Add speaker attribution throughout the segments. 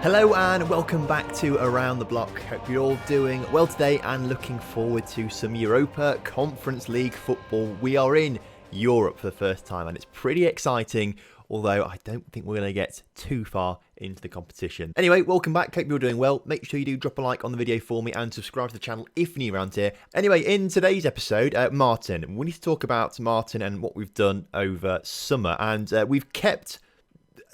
Speaker 1: Hello and welcome back to Around The Bloc. Hope you're all doing well today and looking forward to some Europa Conference League football. We are in Europe for the first time and it's pretty exciting, although I don't think we're going to get too far into the competition. Anyway, welcome back. Hope you're doing well. Make sure you do drop a like on the video for me and subscribe to the channel if you're new around here. Anyway, in today's episode, Martin. We need to talk about Martin and what we've done over summer. And we've kept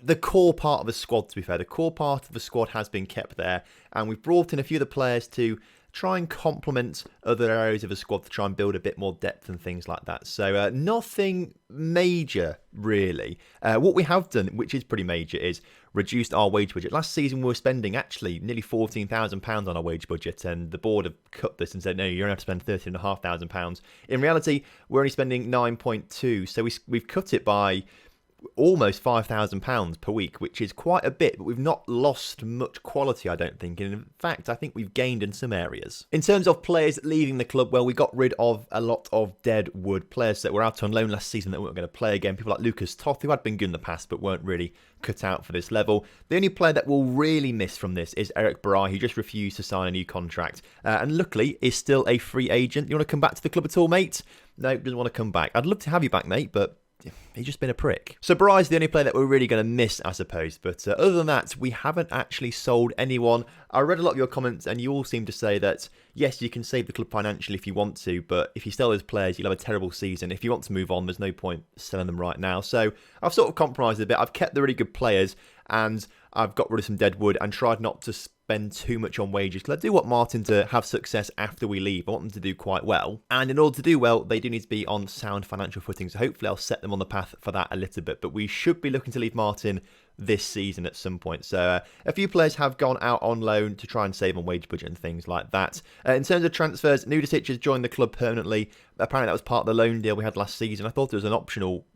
Speaker 1: the core part of the squad, to be fair. The core part of the squad has been kept there. And we've brought in a few of the players to try and complement other areas of the squad to try and build a bit more depth and things like that. So nothing major, really. What we have done, which is pretty major, is reduced our wage budget. Last season, we were spending actually nearly £14,000 on our wage budget, and the board have cut this and said, no, you're going to have to spend £13,500. In reality, we're only spending 9.2, so we've cut it by almost £5,000 per week, which is quite a bit, but we've not lost much quality, I don't think. And in fact, I think we've gained in some areas. In terms of players leaving the club, well, we got rid of a lot of dead wood players that were out on loan last season that weren't going to play again. People like Lucas Toth, who had been good in the past, but weren't really cut out for this level. The only player that we'll really miss from this is Eric Barai, who just refused to sign a new contract. And luckily, is still a free agent. You want to come back to the club at all, mate? No, doesn't want to come back. I'd love to have you back, mate, but he's just been a prick. So Barai's the only player that we're really going to miss, I suppose. But other than that, we haven't actually sold anyone. I read a lot of your comments and you all seem to say that, yes, you can save the club financially if you want to, but if you sell those players, you'll have a terrible season. If you want to move on, there's no point selling them right now. So I've sort of compromised a bit. I've kept the really good players and I've got rid of some dead wood and tried not to spend too much on wages, because I do want Martin to have success after we leave. I want them to do quite well. And in order to do well, they do need to be on sound financial footing. So hopefully I'll set them on the path for that a little bit. But we should be looking to leave Martin this season at some point. So a few players have gone out on loan to try and save on wage budget and things like that. In terms of transfers, Nudicic has joined the club permanently. Apparently that was part of the loan deal we had last season. I thought it was an optional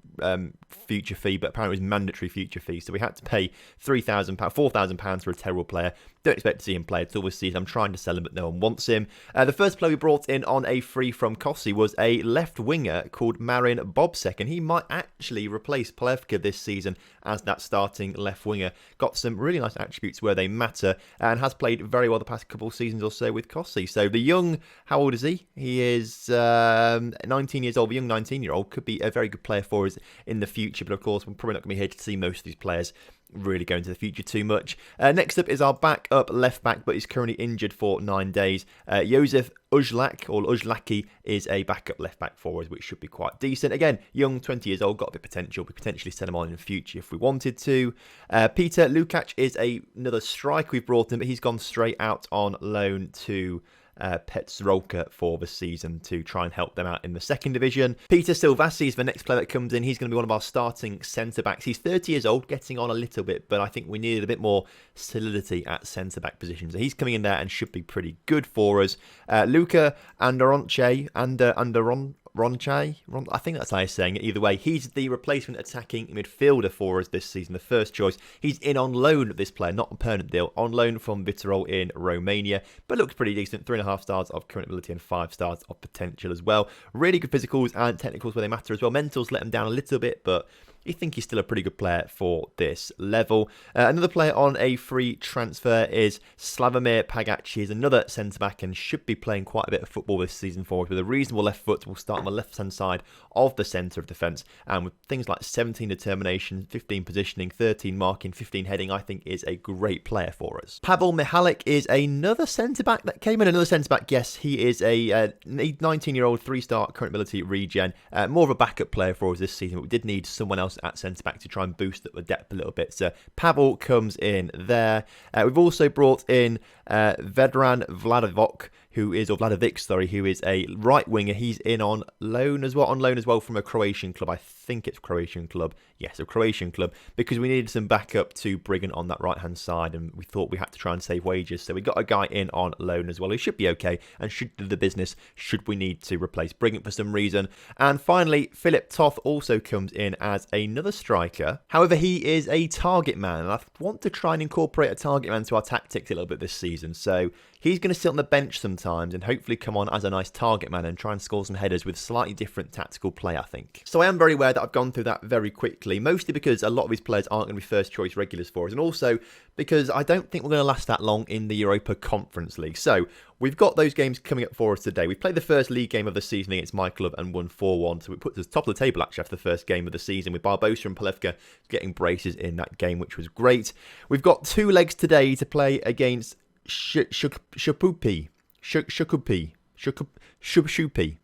Speaker 1: future fee, but apparently it was mandatory future fee, so we had to pay £4,000 for a terrible player. Don't expect to see him play at all this season. I'm trying to sell him, but no one wants him. The first player we brought in on a free from Kossi was a left winger called Marin Bobsek, and he might actually replace Plevka this season as that starting left winger. Got some really nice attributes where they matter, and has played very well the past couple of seasons or so with Kossi. So the young, how old is he? He is 19 years old. The young 19-year-old could be a very good player for us in the future, but of course we're probably not going to be here to see most of these players really go into the future too much. Next up is our backup left back, but he's currently injured for 9 days. Josef Uzlaki is a backup left back for us, which should be quite decent. Again, young, 20 years old, got a bit of potential. We potentially send him on in the future if we wanted to. Peter Lukac is another striker we've brought in, but he's gone straight out on loan to Petrolka for the season to try and help them out in the second division. Peter Silvassi is the next player that comes in. He's going to be one of our starting centre-backs. He's 30 years old, getting on a little bit, but I think we needed a bit more solidity at centre-back position. So he's coming in there and should be pretty good for us. Luca Andoronche, I think that's how he's saying it. Either way, he's the replacement attacking midfielder for us this season, the first choice. He's in on loan, this player, not a permanent deal, on loan from Viitorul in Romania, but looks pretty decent. 3.5 stars of current ability and 5 stars of potential as well. Really good physicals and technicals where they matter as well. Mentals let him down a little bit, but you think he's still a pretty good player for this level. Another player on a free transfer is Slavomir Pagac. He's another centre-back and should be playing quite a bit of football this season for us. With a reasonable left foot, we'll start on the left-hand side of the centre of defence. And with things like 17 determination, 15 positioning, 13 marking, 15 heading, I think is a great player for us. Pavel Mihalik is another centre-back that came in. Another centre-back, yes, he is a 19-year-old, 3-star current ability regen. More of a backup player for us this season, but we did need someone else at centre-back to try and boost up the depth a little bit. So Pavel comes in there. We've also brought in Vedran Vladovic, who is a right winger. He's in on loan as well from a Croatian club. I think it's Croatian club. Yes, a Croatian club, because we needed some backup to Brigant on that right-hand side, and we thought we had to try and save wages. So we got a guy in on loan as well. He should be okay and should do the business should we need to replace Brigant for some reason. And finally, Philip Toth also comes in as another striker. However, he is a target man, and I want to try and incorporate a target man to our tactics a little bit this season. So He's going to sit on the bench sometimes and hopefully come on as a nice target man and try and score some headers with slightly different tactical play, I think. So I am very aware that I've gone through that very quickly, mostly because a lot of these players aren't going to be first choice regulars for us, and also because I don't think we're going to last that long in the Europa Conference League. So we've got those games coming up for us today. We played the first league game of the season against my club and won 4-1, so we put us top of the table actually after the first game of the season, with Barbosa and Polevka getting braces in that game, which was great. We've got 2 legs today to play against Shkupi.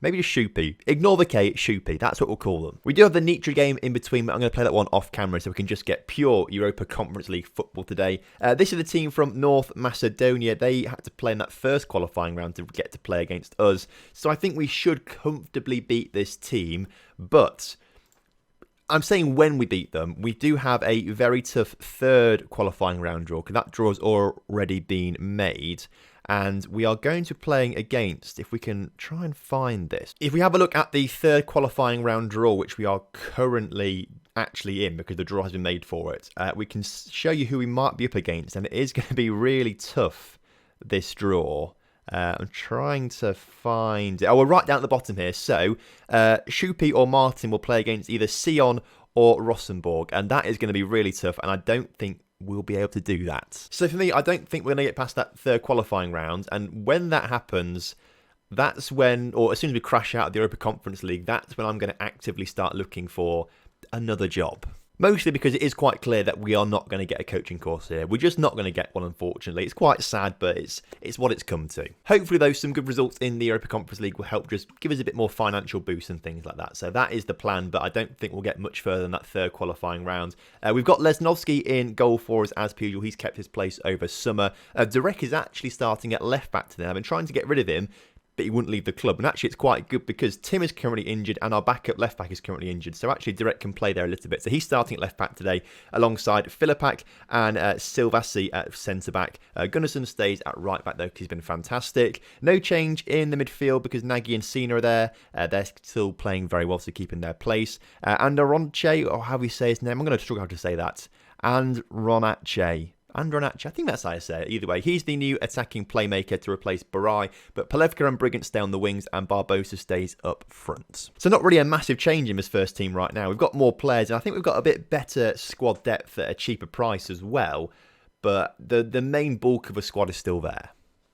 Speaker 1: Maybe just Shkupi. Ignore the K, it's Shkupi. That's what we'll call them. We do have the Nitra game in between, but I'm going to play that one off camera so we can just get pure Europa Conference League football today. This is the team from North Macedonia. They had to play in that first qualifying round to get to play against us. So I think we should comfortably beat this team, but I'm saying when we beat them, we do have a very tough third qualifying round draw, because that draw's already been made. And we are going to be playing against, if we can try and find this. If we have a look at the third qualifying round draw, which we are currently actually in because the draw has been made for it, we can show you who we might be up against. And it is going to be really tough, this draw. I'm trying to find it. Oh, we're right down at the bottom here. So, Shkupi or Martin will play against either Sion or Rosenborg. And that is going to be really tough. And I don't think we'll be able to do that. So for me, I don't think we're going to get past that third qualifying round. And when that happens, that's when, or as soon as we crash out of the Europa Conference League, that's when I'm going to actively start looking for another job. Mostly because it is quite clear that we are not going to get a coaching course here. We're just not going to get one, unfortunately. It's quite sad, but it's what it's come to. Hopefully, though, some good results in the Europa Conference League will help just give us a bit more financial boost and things like that. So that is the plan, but I don't think we'll get much further than that third qualifying round. We've got Lesnovsky in goal for us, as per usual. He's kept his place over summer. Durek is actually starting at left-back today. I've been trying to get rid of him, but he wouldn't leave the club. And actually, it's quite good because Tim is currently injured and our backup left back is currently injured. So actually, Direct can play there a little bit. So he's starting at left back today alongside Filipak and Silvassi at centre back. Gunnarsson stays at right back though because he's been fantastic. No change in the midfield because Nagy and Sina are there. They're still playing very well, so keeping their place. And Aronche, or how we say his name, I'm going to struggle how to say that. And Ronache. Andronac, I think that's how I say it. Either way, he's the new attacking playmaker to replace Barai, but Polevka and Brigant stay on the wings and Barbosa stays up front. So not really a massive change in this first team right now. We've got more players, and I think we've got a bit better squad depth at a cheaper price as well, but the main bulk of the squad is still there.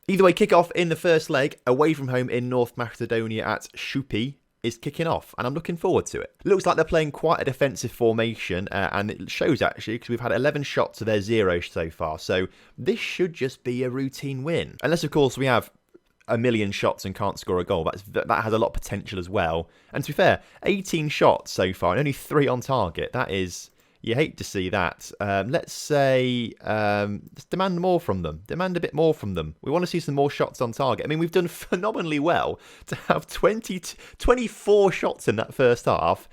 Speaker 1: Either way, kick-off in the first leg, away from home in North Macedonia at Shkupi, is kicking off, and I'm looking forward to it. Looks like they're playing quite a defensive formation, and it shows actually because we've had 11 shots to their 0 so far, so this should just be a routine win. Unless, of course, we have a million shots and can't score a goal. That has a lot of potential as well. And to be fair, 18 shots so far and only 3 on target. That is... You hate to see that. Let's say, let's demand more from them. Demand a bit more from them. We want to see some more shots on target. I mean, we've done phenomenally well to have 24 shots in that first half,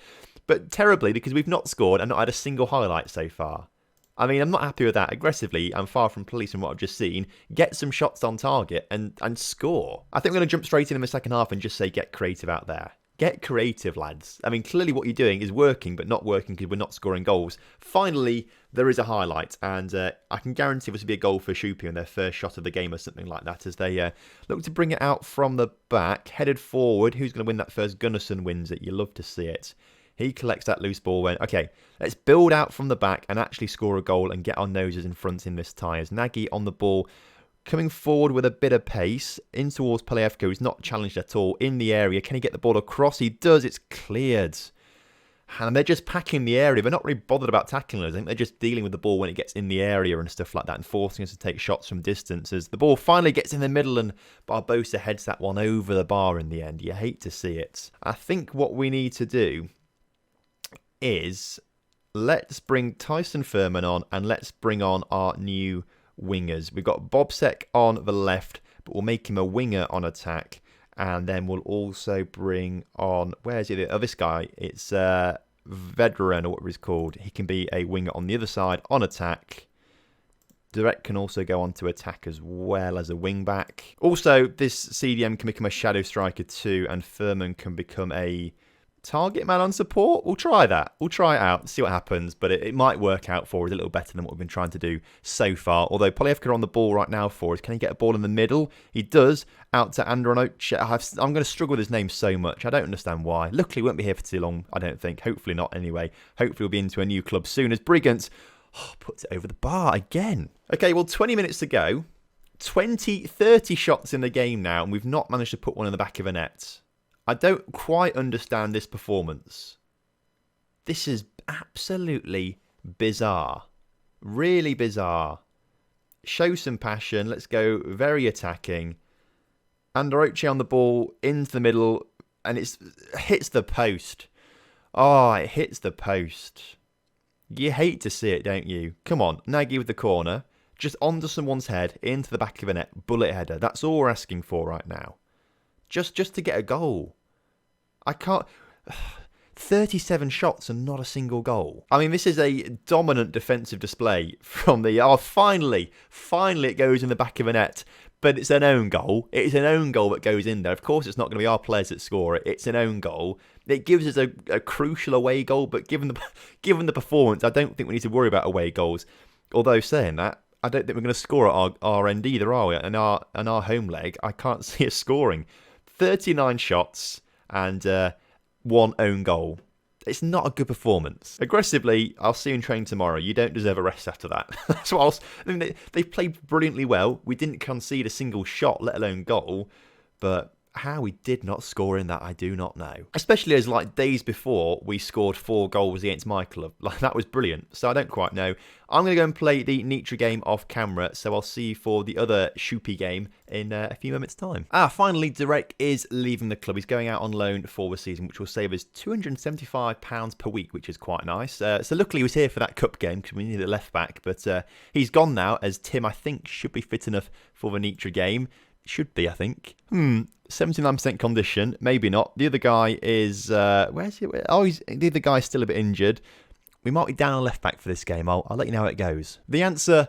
Speaker 1: but terribly because we've not scored and not had a single highlight so far. I mean, I'm not happy with that. Aggressively, I'm far from police from what I've just seen. Get some shots on target and score. I think we're going to jump straight in the second half and just say get creative out there. Get creative, lads. I mean, clearly what you're doing is working, but not working because we're not scoring goals. Finally, there is a highlight, and I can guarantee this will be a goal for Shkupi on their first shot of the game or something like that, as they look to bring it out from the back, headed forward. Who's going to win that first? Gunnarsson wins it. You love to see it. He collects that loose ball when... Okay, let's build out from the back and actually score a goal and get our noses in front in this tie. As Nagy on the ball... Coming forward with a bit of pace in towards Polevka, who's not challenged at all in the area. Can he get the ball across? He does. It's cleared. And they're just packing the area. They're not really bothered about tackling us. I think they're just dealing with the ball when it gets in the area and stuff like that and forcing us to take shots from distance. As the ball finally gets in the middle and Barbosa heads that one over the bar in the end. You hate to see it. I think what we need to do is let's bring Tyson Furman on and let's bring on our new wingers. We've got Bobsek on the left, but we'll make him a winger on attack. And then we'll also bring on, where's it? Oh, this guy. It's Vedran, or whatever he's called. He can be a winger on the other side on attack. Direct can also go on to attack as well as a wing back. Also, this CDM can become a shadow striker too, and Furman can become a Target man on support? We'll try that. We'll try it out, see what happens. But it might work out for us a little better than what we've been trying to do so far. Although Polyevka on the ball right now for us. Can he get a ball in the middle? He does. Out to Andronoche. I'm going to struggle with his name so much. I don't understand why. Luckily, he won't be here for too long, I don't think. Hopefully not anyway. Hopefully we'll be into a new club soon as Brigance puts it over the bar again. Okay, well, 20 minutes to go. 30 shots in the game now, and we've not managed to put one in the back of a net. I don't quite understand this performance. This is absolutely bizarre. Really bizarre. Show some passion. Let's go very attacking. Andronoche on the ball, into the middle, and it hits the post. Oh, it hits the post. You hate to see it, don't you? Come on, Nagy with the corner. Just onto someone's head, into the back of a net, bullet header. That's all we're asking for right now. Just to get a goal. I can't... 37 shots and not a single goal. I mean, this is a dominant defensive display from the... Oh, finally it goes in the back of a net. But it's an own goal. It's an own goal that goes in there. Of course, it's not going to be our players that score it. It's an own goal. It gives us a crucial away goal, but given the performance, I don't think we need to worry about away goals. Although, saying that, I don't think we're going to score at our end either, are we? And our home leg, I can't see us scoring. 39 shots and one own goal. It's not a good performance. Aggressively, I'll see you in training tomorrow. You don't deserve a rest after that. That's what I mean, they played brilliantly well. We didn't concede a single shot, let alone goal. But how we did not score in that, I do not know. Especially as like days before, we scored 4 goals against my club. Like, that was brilliant. So I don't quite know. I'm going to go and play the Nitra game off camera. So I'll see you for the other Shkupi game in a few moments' time. Finally, Derek is leaving the club. He's going out on loan for the season, which will save us £275 per week, which is quite nice. So luckily he was here for that cup game because we needed a left back. But he's gone now, as Tim, I think, should be fit enough for the Nitra game. Should be, I think. 79% condition. Maybe not. The other guy is... where's he? Oh, the other guy's still a bit injured. We might be down a left back for this game. I'll let you know how it goes. The answer,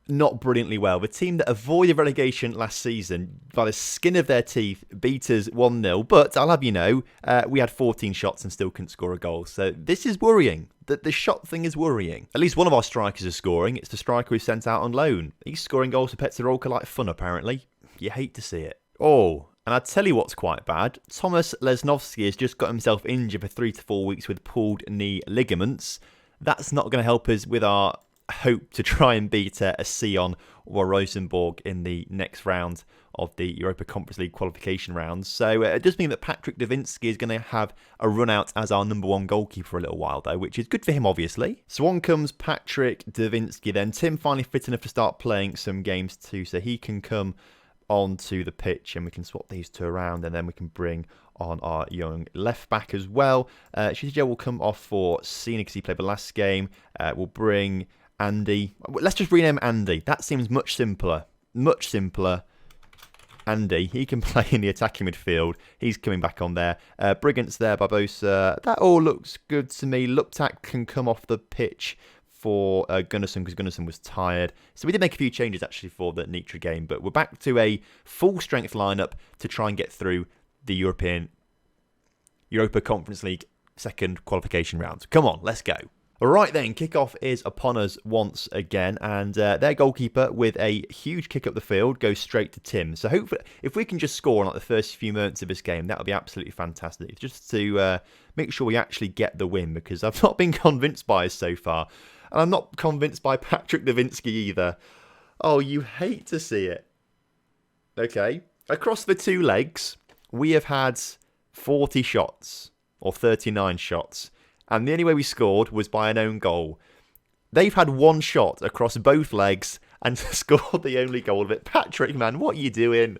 Speaker 1: not brilliantly well. The team that avoided relegation last season, by the skin of their teeth, beat us 1-0. But I'll have you know, we had 14 shots and still couldn't score a goal. So this is worrying. The shot thing is worrying. At least one of our strikers is scoring. It's the striker we sent out on loan. He's scoring goals for Petterolka like fun, apparently. You hate to see it. Oh, and I tell you what's quite bad. Thomas Lesnovsky has just got himself injured for 3 to 4 weeks with pulled knee ligaments. That's not going to help us with our hope to try and beat a Sion or a Rosenborg in the next round of the Europa Conference League qualification rounds. So it does mean that Patrick Davinsky is going to have a run out as our number 1 goalkeeper for a little while, though, which is good for him, obviously. So on comes Patrick Davinsky then. Tim finally fit enough to start playing some games too, so he can come onto the pitch and we can swap these 2 around, and then we can bring on our young left back as well. Shizio will come off for Cena because he played the last game. We'll bring Andy. Let's just rename Andy. That seems much simpler. Much simpler. Andy, he can play in the attacking midfield. He's coming back on there. Brigance there, Barbosa. That all looks good to me. Luptak can come off the pitch for Gunnarsson because Gunnarsson was tired. So we did make a few changes actually for the Nitra game, but we're back to a full strength lineup to try and get through the Europa Conference League second qualification round. Come on, let's go. All right then, kickoff is upon us once again, and their goalkeeper with a huge kick up the field goes straight to Tim. So hopefully, if we can just score in like the first few moments of this game, that would be absolutely fantastic. Just to make sure we actually get the win, because I've not been convinced by us so far. And I'm not convinced by Patrick Davinsky either. Oh, you hate to see it. Okay. Across the 2 legs, we have had 40 shots, or 39 shots. And the only way we scored was by an own goal. They've had 1 shot across both legs and scored the only goal of it. Patrick, man, what are you doing?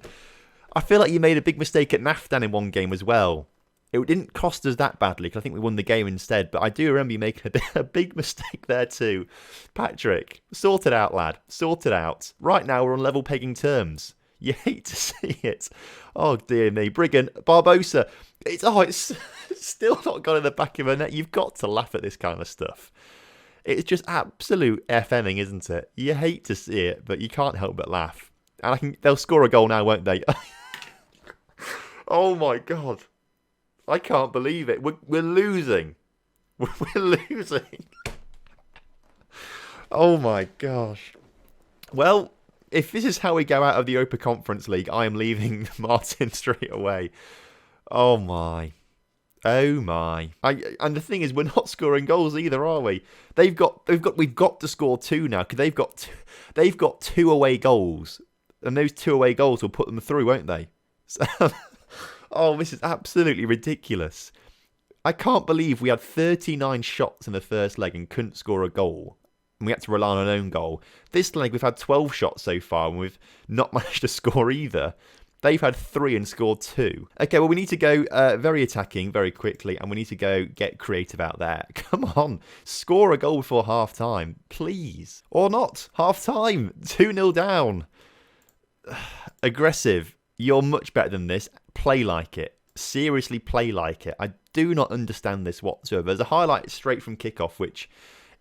Speaker 1: I feel like you made a big mistake at Naftan in one game as well. It didn't cost us that badly because I think we won the game instead. But I do remember you making a big mistake there too. Patrick, sort it out, lad. Sort it out. Right now we're on level pegging terms. You hate to see it. Oh, dear me. Brigand, Barbosa. It's still not got in the back of her net. You've got to laugh at this kind of stuff. It's just absolute FMing, isn't it? You hate to see it, but you can't help but laugh. And they'll score a goal now, won't they? Oh, my God. I can't believe it. We're losing. We're losing. Oh my gosh. Well, if this is how we go out of the Europa Conference League, I am leaving Martin straight away. Oh my. Oh my. And the thing is, we're not scoring goals either, are we? We've got to score 2 now, because they've got 2 away goals. And those 2 away goals will put them through, won't they? So, oh, this is absolutely ridiculous. I can't believe we had 39 shots in the first leg and couldn't score a goal. And we had to rely on an own goal. This leg, we've had 12 shots so far, and we've not managed to score either. They've had 3 and scored 2. Okay, well, we need to go very attacking very quickly, and we need to go get creative out there. Come on, score a goal before half-time, please. Or not, half-time, 2-0 down. Aggressive, you're much better than this. Play like it. Seriously, play like it. I do not understand this whatsoever. There's a highlight straight from kickoff, which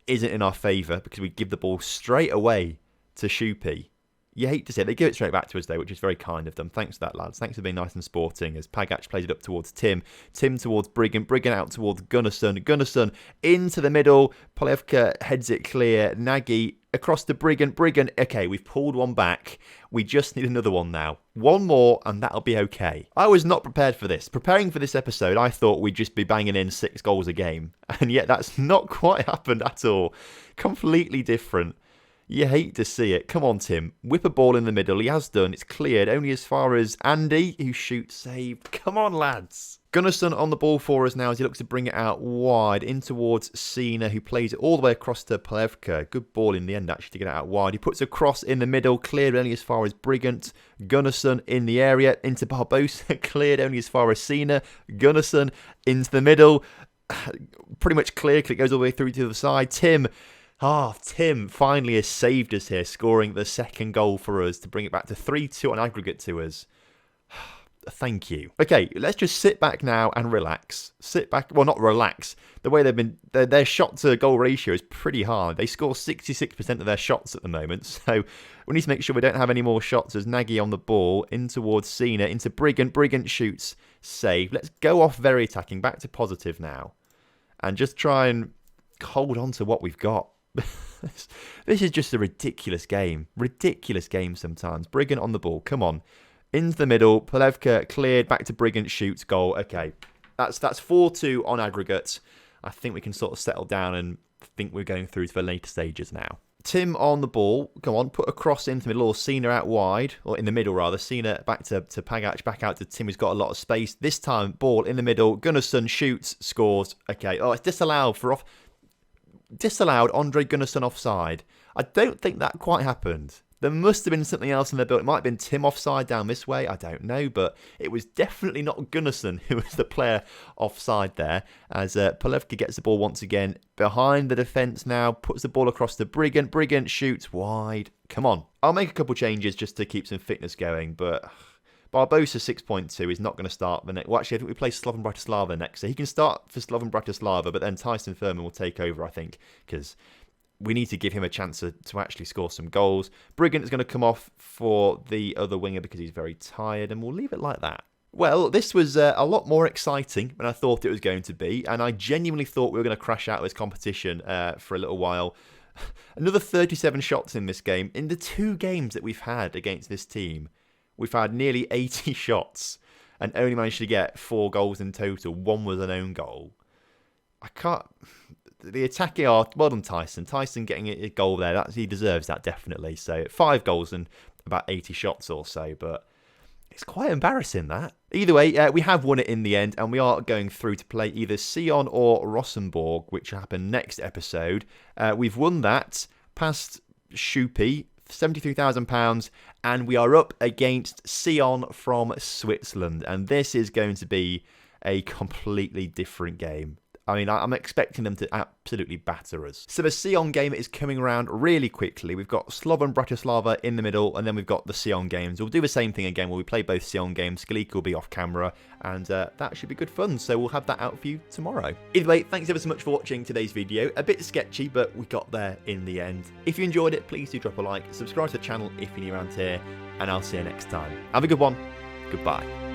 Speaker 1: isn't in our favour because we give the ball straight away to Shkupi. You hate to see it. They give it straight back to us, though, which is very kind of them. Thanks for that, lads. Thanks for being nice and sporting. As Pagac plays it up towards Tim. Tim towards Brigant. Brigant out towards Gunnarsson. Gunnarsson into the middle. Polevka heads it clear. Nagy across to Brigant. Brigant. Okay, we've pulled one back. We just need another one now. One more, and that'll be okay. I was not prepared for this. Preparing for this episode, I thought we'd just be banging in 6 goals a game. And yet that's not quite happened at all. Completely different. You hate to see it. Come on, Tim. Whip a ball in the middle. He has done. It's cleared only as far as Andy, who shoots, saved. Come on, lads. Gunnarsson on the ball for us now as he looks to bring it out wide in towards Cena, who plays it all the way across to Polevka. Good ball in the end, actually, to get it out wide. He puts a cross in the middle, cleared only as far as Brigant. Gunnarsson in the area, into Barbosa, cleared only as far as Cena. Gunnarsson into the middle. Pretty much clear, because it goes all the way through to the side. Tim finally has saved us here, scoring the second goal for us to bring it back to 3-2 on aggregate to us. Thank you. Okay, let's just sit back now and relax. Sit back, well, not relax. The way they've been, their shot to goal ratio is pretty hard. They score 66% of their shots at the moment, so we need to make sure we don't have any more shots as Nagy on the ball, in towards Cena, into Brigant. Brigant shoots, save. Let's go off very attacking, back to positive now, and just try and hold on to what we've got. This is just a ridiculous game. Ridiculous game sometimes. Brigant on the ball. Come on. Into the middle. Polevka cleared. Back to Brigant. Shoots. Goal. Okay. That's 4-2 on aggregate. I think we can sort of settle down and think we're going through to the later stages now. Tim on the ball. Go on. Put a cross into the middle. Or Cena out wide. Or in the middle, rather. Cena back to Pagac. Back out to Tim, who's got a lot of space. This time, ball in the middle. Gunnarsson shoots. Scores. Okay. Oh, it's disallowed for off... Disallowed Andre Gunnarsson offside. I don't think that quite happened. There must have been something else in the build. It might have been Tim offside down this way. I don't know, but it was definitely not Gunnarsson who was the player offside there. As Polevka gets the ball once again behind the defence now, puts the ball across to Brigant. Brigant shoots wide. Come on. I'll make a couple changes just to keep some fitness going, but Barbosa 6.2 is not going to start the next. Well, actually, I think we play Slovan Bratislava next. So he can start for Slovan Bratislava, but then Tyson Furman will take over, I think, because we need to give him a chance to actually score some goals. Brigant is going to come off for the other winger because he's very tired, and we'll leave it like that. Well, this was a lot more exciting than I thought it was going to be, and I genuinely thought we were going to crash out of this competition for a little while. Another 37 shots in this game. In the 2 games that we've had against this team, we've had nearly 80 shots and only managed to get 4 goals in total. 1 was an own goal. I can't... The attacking are... Well done, Tyson. Tyson getting a goal there. He deserves that, definitely. So 5 goals and about 80 shots or so. But it's quite embarrassing, that. Either way, we have won it in the end. And we are going through to play either Sion or Rosenborg, which will happen next episode. We've won that. Past Shkupi. £73,000, and we are up against Sion from Switzerland, and this is going to be a completely different game. I mean, I'm expecting them to absolutely batter us. So the Sion game is coming around really quickly. We've got Slovan Bratislava in the middle, and then we've got the Sion games. We'll do the same thing again where we play both Sion games. Skalik will be off camera, and that should be good fun. So we'll have that out for you tomorrow. Either way, thanks ever so much for watching today's video. A bit sketchy, but we got there in the end. If you enjoyed it, please do drop a like. Subscribe to the channel if you're new around here, and I'll see you next time. Have a good one. Goodbye.